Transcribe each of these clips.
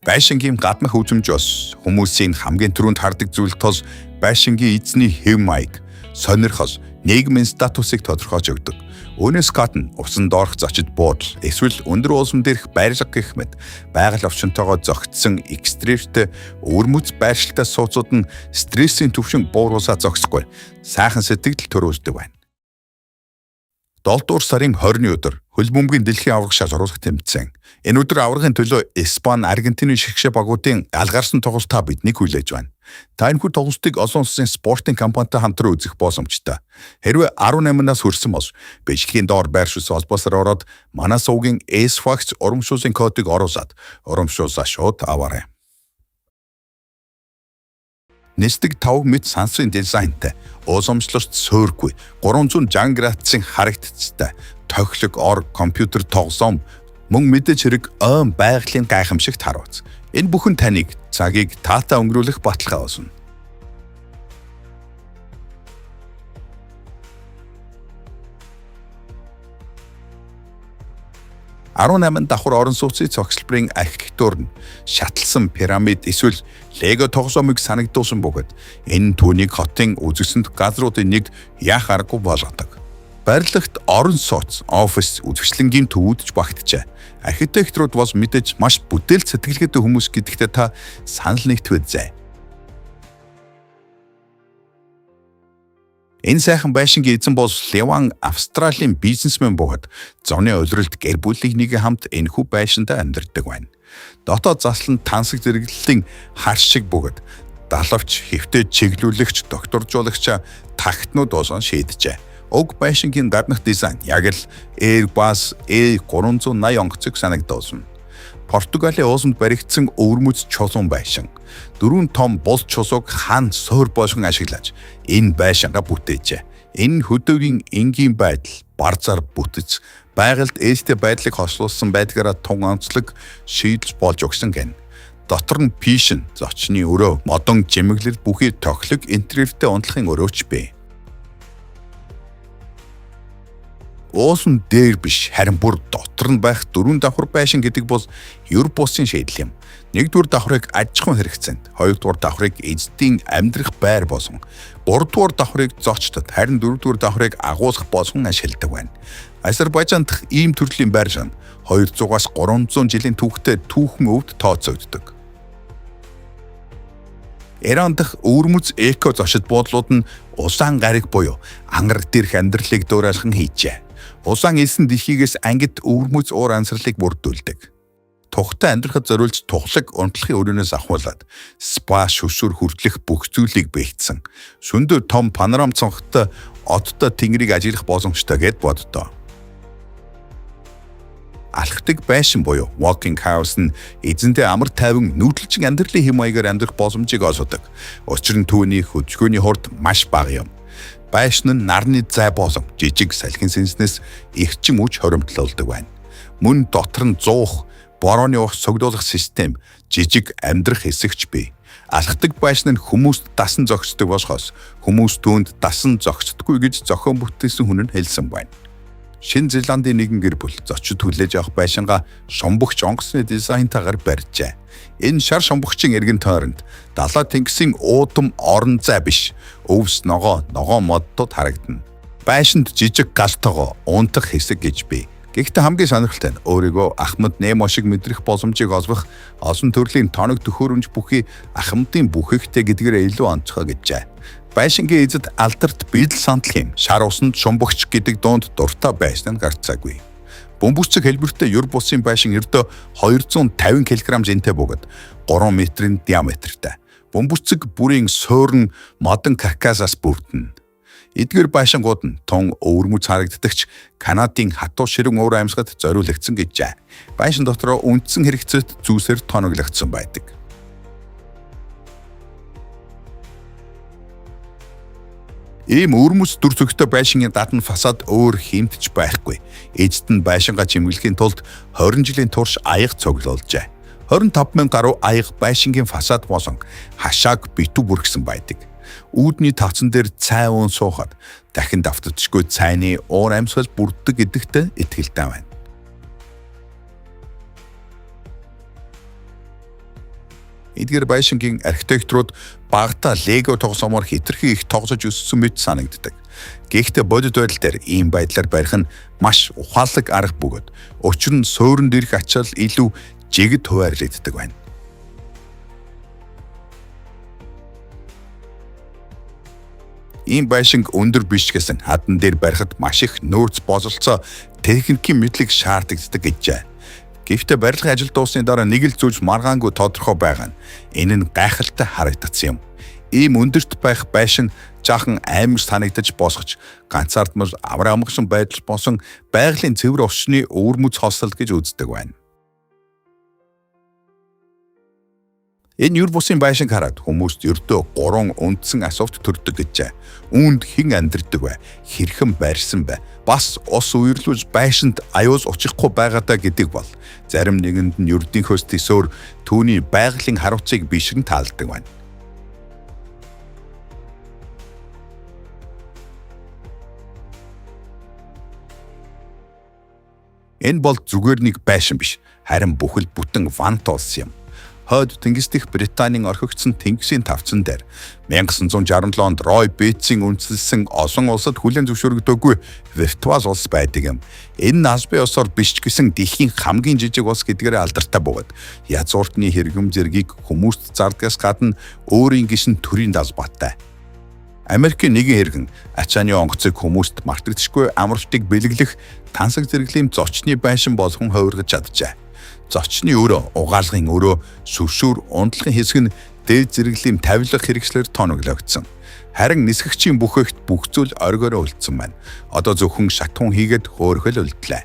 Байшингийн гаднах үзмж бас хүмүүсийн хамгийн түрүүнд хардаг зүйл тос байшингийн эзний хэв маяг, сонирхол, нийгмийн статусыг тодорхойлж өгдөг. Үүнээс гадна усан доорх зочид буудал, эсвэл өндөр уулсан дээрх байрлал гэх мэт байгаль орчинтойгоо зохицсон экстремтэй өвөрмөц байршилтай сууцууд нь стрессийн түвшин бууруулсаа зогсохгүй сайхан сэтгэл төрүүлдэг байна. 7 дугаар сарын 20-ны өдөр хөл бөмбөгийн дэлхийн аварга шалгаруулах тэмцээн. Энэ өдөр аваргын төлөө Испани, Аргентины шигшээ багуудын алгарсан тоглолтоо биднийг хүлээж байна. Та энэ тоглолтыг олон улсын спортын компанитай хамтран үзэх боломжтой. Хэрвээ 18 нас хүрсэн бол бичлэгийн доор байршуулсан холбоосоор ороод манай сувгийн S-Fax урамшуулсан кодыг оруулаад урамшуулсаа шууд аваарай. Нэстэг 5 мэт сансрын дизайнтай, уусамжлалт суурьгүй, 360 градусын харагдцтай, тохилог ор компьютер тоглоом, мөн мэдээж хэрэг ойн байгалийн гайхамшигт харуулж. Энэ бүхэн таныг цагийг таатаа өнгөрүүлэх баталгаа олно. Арван давхар орон сууцны цогцлбарын архитектур нь шатлсан пирамид эсвэл лего тоглоомыг санагдуулсан бөгөөд энэ түүнийг хотын үзэсгэлэнт газруудын нэгд яах аргагүй болгодог. Барилгад орон сууц, офис, үзэсгэлэнгийн төвүүдж багтжээ. Архитекторууд бас мэдээж маш бүтээл сэтгэлгээтэй хүмүүс гэдэгтээ та санал нэгтвэзээ. Энэ сайхан байшингийн эзэн бол Леван Австралийн бизнесмен бөгөөд зуны улиралд гэр бүлийн нэг хамт энэхүү байшинд амьдардаг байна. Дотоод заслан тансаг зэрэглэлийн хар шиг бөгөөд далавч, хэвтэ чиглүүлэгч, докторжуулагч тагтнууд болон шийдэжээ. Уг байшингийн гаднах дизайн яг л Airbus A380 онгоцыг санагдуулсан. Португалийн уусанд баригдсан өвөрмөц чулуун байшин. 4 том бул чулууг хаан суур бошин ашиглаж энэ байшингаа бүтээжээ. Энэ хөдөөгийн энгийн байдал барзаар бүтэц байгальд ээлжтэй байдлыг хослуулсан байдгаараа тун онцлог шийдэлж болж өгсөн гэн. Дотор нь пишн, зочны өрөө, модон жимэглэл бүхий тохилог интерьертэй унтлахын өрөөч бий. Уусан дээр биш харин бүр дотор нь байх 4 давхар байшин гэдэг бол Европосын шийдэл юм. 1-р давхрыг аж ахуйн хэрэгцээнд, 2-р давхрыг эзэдийн амьдрах байр болон 3-р давхрыг зочдод, харин 4-р давхрыг агуулгах болон ашигладаг байна. Азербайджан дахь ийм төрлийн байр 200-аас 300 жилийн түүхтэй түүхэн өвд тооцогддог. Иран дахь өвөрмөц эко зочид буудлууд нь улаан гариг буюу ангараг дээрх амьдралыг дуурайлхан хийжээ. Улаан элсэн дэлхийгээс ангид өвөрмөц уур амьсгалыг бүрдүүлдэг. Тухтай амьдрахад зориулж тухлаг унтлахын өрөөнөөс ахуулаад спа шүсүр хүртлэх бүх зүйлийг бэхжсэн. Шөндөр том панорам цонхтой одтой тэнгэрийг ажиглах боломжтой гэд боддоо. Алхдаг байшин буюу walking house нь эзэндээ амар тайван нүүдэлчин амьдралын хэм маягаар амьдрах боломжийг олгодог. Учир нь түүний хөдөлгөөний хурд маш бага юм. Байшин нь нарны зай болон жижиг салхин сэнснээс эрчим үж хоримтлуулдаг байна. Мөн дотор нь зуух, борооны ус цогдуулах систем, жижиг амьдрах хэсэгч бий. Алхдаг байшин нь хүмүүст дасан зогсдог болохоос хүмүүс түүнд дасан зогсдоггүй гэж зохион бүтээсэн хүн нь хэлсэн байна. Шинэ Зеландын нэгэн гэр бүл зочид хүлээж авах байшингаа шомбогч онгоцны дизайнтайгаар барьжээ. Энэ шар шомбогчийн эргэн тойронд далай тэнгисийн уудам орон зай биш, өвс ногоо моддод харагдана. Байшинд жижиг галтойгоо унтах хэсэг гэж бий. Гэхдээ хамгийн сонирхолтой нь өөрийгөө Ахмад Немо шиг мэдрэх боломжийг олгох олон төрлийн тоног төхөөрөмж бүхий ахмадын бүхэхтэй гэдгээр илүү онцгой гэжээ. Байшингийн эзэд алдарт бидл сандал хэм, шар усанд шумбогч гэдэг дуунд дуртай байшин гарцаагүй. Бөмбөцөг хэлбэртэй юр бусын байшин ердөө 250 кг зинтэй бөгөөд 3 метрийн диаметртай. Бөмбөцөг бүрийн суурн модон каркасаас бүрдэнэ. Эдгээр байшингууд нь тун өвөрмөц харагддагч Канадын хатуу ширэн уур амьсгад зориулагдсан гэжээ. Байшин дотроо үндсэн хэрэгцээт зүүсээр тоноглогдсон байдаг. Ийм өвөрмөц дүр зөгтэй байшингийн гадна фасад өөр хэмтж байхгүй. Эзэд нь байшингаа чимэглэхийн тулд 20 жилийн турш аяга цуглуулжээ. 25,000 гаруй аяга байшингийн фасад болон хашааг битүү бүргсэн байдаг. Үүдний тавцан дээр цай уун суухад дахин давтагдчихгүй цайны уур амьсгал бүрддэг гэдэгт итгэлтэй байна. Эдгээр байшингийн архитекторууд багада лего тогсоомоор хэтэрхий их тогсож өссөн мэт санагддаг. Гэхдээ бодит байдал дээр ийм байдлаар барих нь маш ухаалаг арга бөгөөд учир нь суурьнд ирэх ачаал илүү жигд хуваарлагддаг байна. Ийм байшинг өндөр биш гэсэн хадан дээр барихад маш их нөөц бололцоо техникийн мэдлэг шаарддаг гэжээ. Гэхдээ барилгын ажил дуусны дараа нэг л зүйлс маргаангүй тодорхой байгаа нь энэ нь гайхалтай харагдсан юм. Ийм өндөрт байх байшин жаахан аймаг санагдаж босгож ганцаардмал авраамгшин байдал босон байгалийн цэвэр орчны өвөрмөц хосол гэж үздэг байна. Энэ юр бусын байшинг хараад хүмүүст ердөө 3 үндсэн асуулт төрдөг гэжээ. Үүнд хэн амьдардаг вэ? Хэрхэн байрсан бэ? Бас ус үерлүүлж байшинд аюул очихгүй байгаадаа гэдэг бол зарим нэгэнд нь ердийнхөөс төсөөр түүний байгалийн харуулцыг бишрэн таалдаг байна. Энэ бол зүгээр нэг байшин биш, харин бүхэл бүтэн вант улс юм. Хойд тэнгис дэх Британийн орхигдсон тэнгисийн тавцан дээр 1967 онд Рой Бейтсийн үндэслэсэн олон улсад хүлээн зөвшөөрөгдөөгүй виртуал улс байдаг юм. Энэ нь албан ёсоор биш ч гэсэн дэлхийн хамгийн жижиг улс гэдгээр алдартай бөгөөд язгууртны хэрэгэм зэргийг хүмүүст зардгаас гадна өөрийн гишин төрийн далбаатай. Америкийн нэгэн хэрэгэн ачааны онгоцыг хүмүүст мартагдчихгүй амралтыг бэлэглэх тансаг зэрэглэм зочны байшин болгон хувиргаж чаджээ. Зочны өрөө, угаалгын өрөө, сүвшүүр, унтлагын хэсэг нь дээд зэрэглэм тавилах хэрэгслээр тоноглогдсон. Харин нисгэгчийн бүхээгт бүх зүйл оргиороо үлдсэн байна. Одоо зөвхөн шатхуун хийгээд хөөрхөл үлдлээ.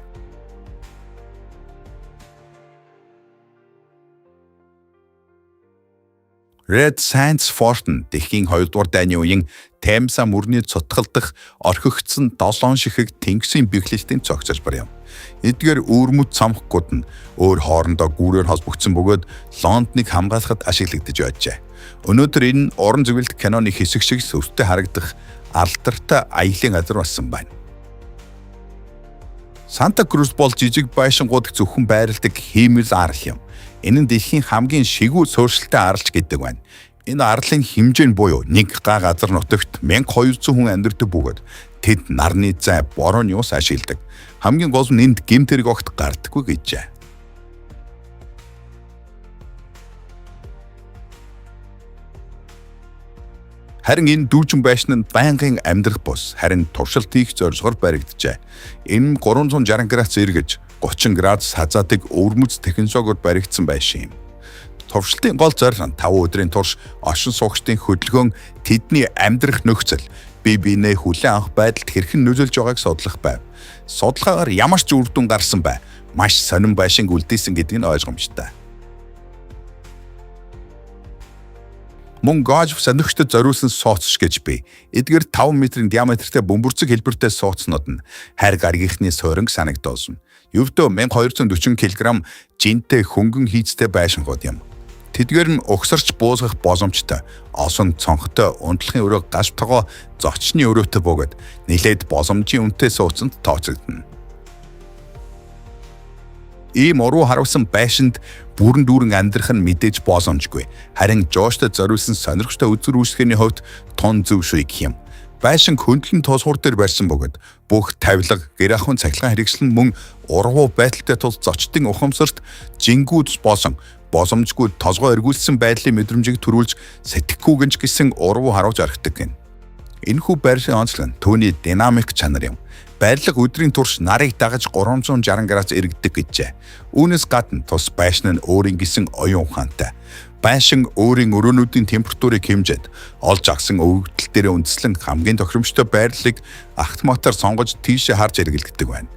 Red Sands Fort нь дэлхийн 2 дугаар дайны үеийн Темса мөрний цутгал дах орхигдсон 7 шихэг тэнгисийн бэхлэлтийн цогц залбар юм. Эдгээр өвөрмөц цамхгууд нь өөр хоорондоо гүүрээр холбогдсон бөгөөд Лондоныг хамгаалахад ашиглагдаж байжээ. Өнөөдөр энэ нь уран зөвлөлт киноны хэсэг шиг сүвтэй харагдах алдартай аялын газар болсон байна. Санта Крус бол жижиг байшингууд зөвхөн байрладаг хиймэл арал юм. Энэ нь дэлхийн хамгийн шигүү суурьшилтай аралч гэдэг байна. Энэ арлын хэмжээ нь буюу нэг га газар нутагт 1200 хүн амьдардаг бөгөөд тэд нарны зай борооны ус ашигладаг. Хамгийн гол нь энд гэмт хэрэг огт гардаггүй гэжээ. Харин энэ дүүжин байшин нь байнгын амьдрах бус, харин туршилт хийх зорилгоор баригджээ. Энэ 360 градус эргэж 30 градус хазаадаг өвөрмөц технологиор баригдсан байшин юм. Туршилтын гол зорилго нь 5 өдрийн турш оршин суугчдын хөдөлгөөн тэдний амьдрах нөхцөл, бие биенээ хүлээн авах байдалд хэрхэн нөлөөлж байгааг судлах байв. Судалгаагаар ямар ч үр дүн гарсан бай. Маш сонирн байшинг үлдээсэн гэдэг нь ойлгомжтой. Мөн гаж сонирхтод зориулсан сууц гэж бий. Эдгээр 5 метрийн диаметртэй бөмбөрцөг хэлбэртэй сууцнууд нь хайр гаргийнхны сууринг санагдуулна. Ердөө 1240 кг жинтэй хөнгөн хийцтэй байшингууд юм. Тэдгээр нь угсарч буузгах боломжтой, олон цонхтой унтлагын өрөө гашбтогоо зочны өрөөтэй бөгөөд нэлээд боломжийн үнэтэй сууцанд тооцогдно. Ийм уруу харуулсан байшинд бүрэн дүүрэн амьдрах нь мэдээж боломжгүй. Харин жооштой зориулсан сонирхолтой үзүр үүсгэний хувьд тун зөв шиг юм. Байшин хөндлөн тосгуур дээр барьсан бөгөөд бүх тавилга, гэр ахуйн цахилгаан хэрэгслэн мөн ургуу байдалтай тул зочдын ухамсарт жингүүд болсон боломжгүй тосгоо эргүүлсэн байдлын мэдрэмжийг төрүүлж сэтгэхүйгэнч гэсэн ургуу харуулж аргадаг гин. Энэхүү байрлалын онцлог нь түүний динамик чанар юм. Байрлал өдрийн турш нарыг дагаж 360 градус эргэдэг гэжээ. Үүнээс гадна тус байшин нь өөрийн гэсэн оюун ухаантай. Байшин өөрийн өрөөнүүдийн температурыг хэмжээд олж агсан өвөгдөл дээр үндэслэн хамгийн тохиромжтой байрлалыг автоматар сонгож тийшээ харж эргэлддэг байна.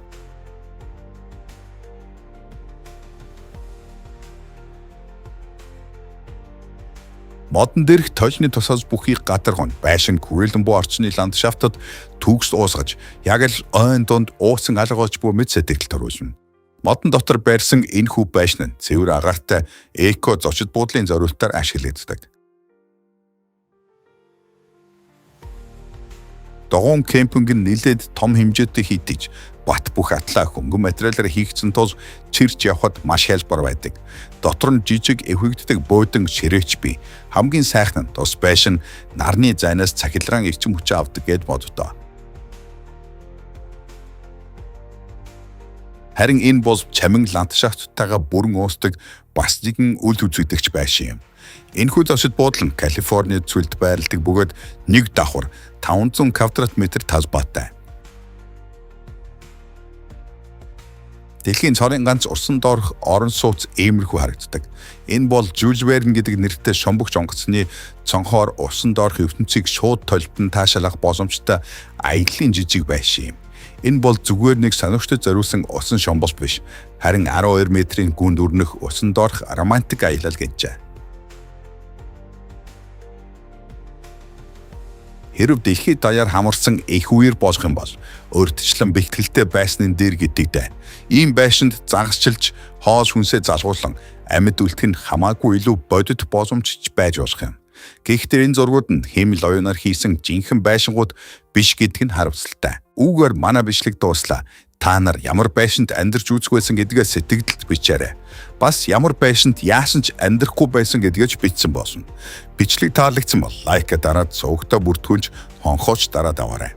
Модон дээрх толны тусаас бүхий гадаргон байшин хүрээлэн буу орчны ландшафтад төгс уусгаж яг л ойн донд уусан алгооч буй мэд сэтгэл төрүүлнэ. Модон дотор байрсан энэхүү байшин нь цэвэр агаартай эко зочид буудлын зориултаар ашиглагддаг. Догоон кемпинг нь нэлээд том хэмжээтэй хийдэж бат бөх атлаа хөнгөн материалаар хийгдсэн тул чирч явхад маш хялбар байдаг. Дотор нь жижиг эвхэгддэг буудан ширээч бий. Хамгийн сайхан нь тус байшин нарны зайнаас цахилгаан эрчим хүчээ авдаг гэд боддоо. Харин энэ бол чамин ландшафттайгаа бүрэн уусдаг бас нэгэн үл үзэгдэгч байшин юм. Энэхүү зочид буудлын Калифорни цүлд байрладаг бөгөөд нэг давхар 500 квадрат метр тас баатай. Дэлхийн цорын ганц усан доорх орон сууц иймэрхүү харагддаг. Энэ бол Жюль Верн гэдэг нэртэй шомбогч онгоцны цонхоор усан доорх ертөнцийг шууд толдон таашаалах боломжтой аяллаа жижиг байшин юм. Энэ бол зүгээр нэг сонирхолтой зориулсан усан шомбол биш. Харин 12 метрийн гүнд өрнөх усан доорх романтик аялал гэжээ. Хэрв дэлхийд даяар хамарсан их үер болох юм бол өөртчлэн бэлтгэлтэй байсны дээр гэдэгтэй. Ийм байшинд загасчилж хоол хүнсээ залгуулсан амьд үлдэх нь хамаагүй илүү бодит боломжч байж болох юм. Гэхдээ энэ зургууд нь хэмэл оюунаар хийсэн жинхэнэ байшингууд биш гэдг нь харамсалтай. Үүгээр манай бичлэг дууслаа. Та нар ямар байшинд амьдарч үзэх байсан гэдгээ сэтгэлд бичээрэй. Бас ямар байшинд яасан ч амьдрахгүй байсан гэдгийж бичсэн болно. Бичлэг таалагдсан бол лайк дараад сувгтаа бүртгүүлж хонхооч дараад аваарай.